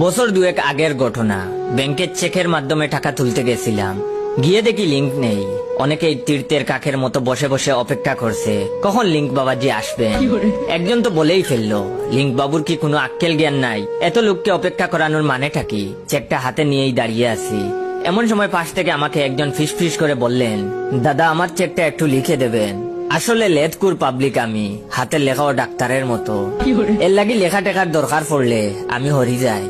বছর দুয়েক আগের ঘটনা। ব্যাংকের চেকের মাধ্যমে টাকা তুলতে গেছিলাম, গিয়ে দেখি লিংক নেই। অনেকেই তীর্থের কাকের মতো বসে বসে অপেক্ষা করছে কখন লিংক বাবাজি আসবেন। একজন তো বলেই ফেললো, লিংক বাবুর কি কোনো আক্কেল জ্ঞান নাই? এত লোককে অপেক্ষা করানোর মানেটা কি? চেকটা হাতে নিয়েই দাঁড়িয়ে আছি। এমন সময় পাশ থেকে আমাকে একজন ফিস ফিস করে বললেন, দাদা আমার চেকটা একটু লিখে দেবেন। আসলে লেথকুর পাবলিক আমি, হাতের লেখাও ডাক্তারের মতো। এর লাগি লেখা টেখার দরকার পড়লে আমি হরি যাই।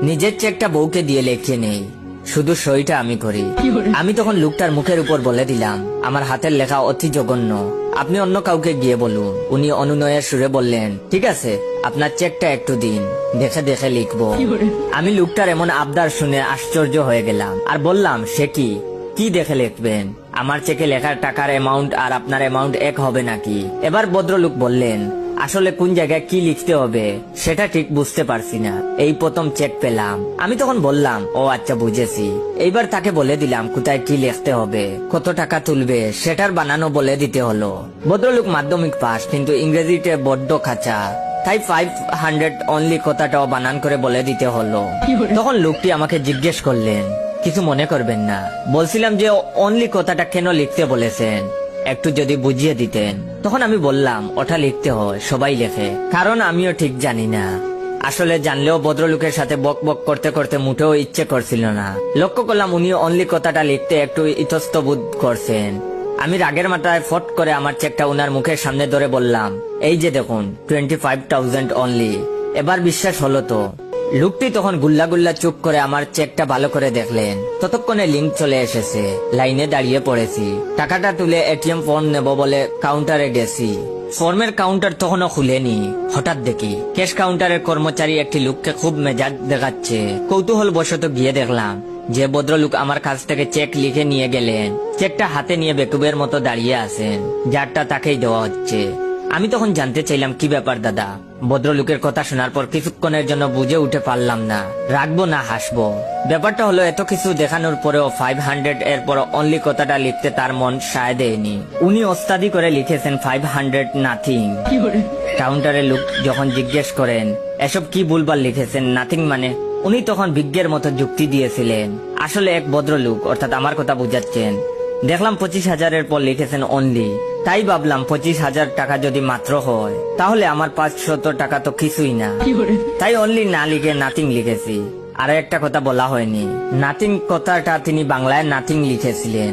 নিজের চেকটা বউকে দিয়ে লেখে নেই, শুধু সইটা আমি করি। আমি তখন লোকটার মুখের উপর বলে দিলাম, আমার হাতের লেখা অতি জঘন্য, আপনি অন্য কাউকে গিয়ে বলুন। উনি অনুনয়ের সুরে বললেন, ঠিক আছে আপনার চেকটা একটু দিন, দেখে দেখে লিখবো। আমি লোকটার এমন আবদার শুনে আশ্চর্য হয়ে গেলাম আর বললাম, সে কি দেখে লিখবেন? আমার চেকে লেখার টাকার অ্যামাউন্ট আর আপনার অ্যামাউন্ট এক হবে নাকি? এবার ভদ্রলোক বললেন, আসলে কোন জায়গায় কি লিখতে হবে সেটা ঠিক বুঝতে পারছি না, এই প্রথম চেক পেলাম। আমি তখন বললাম, ও আচ্ছা বুঝেছি। এইবার তাকে বলে দিলাম কোথায় কি লিখতে হবে, কত টাকা তুলবে সেটার বানানো বলে দিতে হলো। ভদ্রলোক মাধ্যমিক পাস, কিন্তু ইংরেজিতে বড্ড খাঁচা, তাই 500 অনলি কথাটাও বানান করে বলে দিতে হলো। তখন লোকটি আমাকে জিজ্ঞেস করলেন, কিছু মনে করবেন না, বলছিলাম যে অনলি কথাটা কেন লিখতে বলেছেন, একটু যদি বুঝিয়ে দিতেন। তখন আমি বললাম, ওটা লিখতে হয়, সবাই লেখে, কারণ আমিও ঠিক জানি না। আসলে জানলেও ভদ্রলোকের সাথে বক বক করতে করতে মুঠেও ইচ্ছে করছিল না। লক্ষ্য করলাম উনি অনলি কথাটা লিখতে একটু ইতস্তবোধ করছেন। আমি রাগের মাথায় ফট করে আমার চেকটা উনার মুখের সামনে ধরে বললাম, এই যে দেখুন 25,000 অনলি। এবার বিশ্বাস হলো তো? লোকটি তখন গুল্লা গুল্লা চুপ করে আমার চেকটা ভালো করে দেখলেন। ততক্ষণে লিংক চলে এসেছে, লাইনে দাঁড়িয়ে পড়েছি। টাকাটা তুলে এটিএম ফর্ম নেব বলে কাউন্টারে গেছি। ফর্মের কাউন্টার তখনও খুলেনি। হঠাৎ দেখি ক্যাশ কাউন্টারের কর্মচারী একটি লোককে খুব মেজাজ দেখাচ্ছে। কৌতূহল বশত গিয়ে দেখলাম যে ভদ্রলোক আমার কাছ থেকে চেক লিখে নিয়ে গেলেন, চেকটা হাতে নিয়ে বেকুবের মতো দাঁড়িয়ে আছেন, যারটা তাকেই দেওয়া হচ্ছে। আমি তখন জানতে চাইলাম, কি ব্যাপার দাদা? ভদ্রলোকের কথা শোনার পর কিছুক্ষণের জন্য বুঝে উঠে পারলাম না রাখবো না হাসবো। ব্যাপারটা হলো, এত কিছু দেখানোর পরেও 500 এর পর অনলি কথাটা লিখতে তার মন সায় দেয়নি। উনি ওস্তাদি করে লিখেছেন 500 নাথিং। কাউন্টারের লোক যখন জিজ্ঞেস করেন এসব কি ভুলভাল লিখেছেন, নাথিং মানে, উনি তখন বিজ্ঞের মতো যুক্তি দিয়েছিলেন। আসলে এক ভদ্রলোক, অর্থাৎ আমার কথা বুঝাচ্ছেন। দেখলাম 25,000 পর লিখেছেন অনলি, তাই ভাবলাম 25,000 টাকা যদি মাত্র হয় তাহলে আমার 500 টাকা তো কিছুই না, তাই অনলি না লিখে নাথিং লিখেছি। আর একটা কথা বলা হয়নি, নাথিং কথাটা তিনি বাংলায় নাথিং লিখেছিলেন।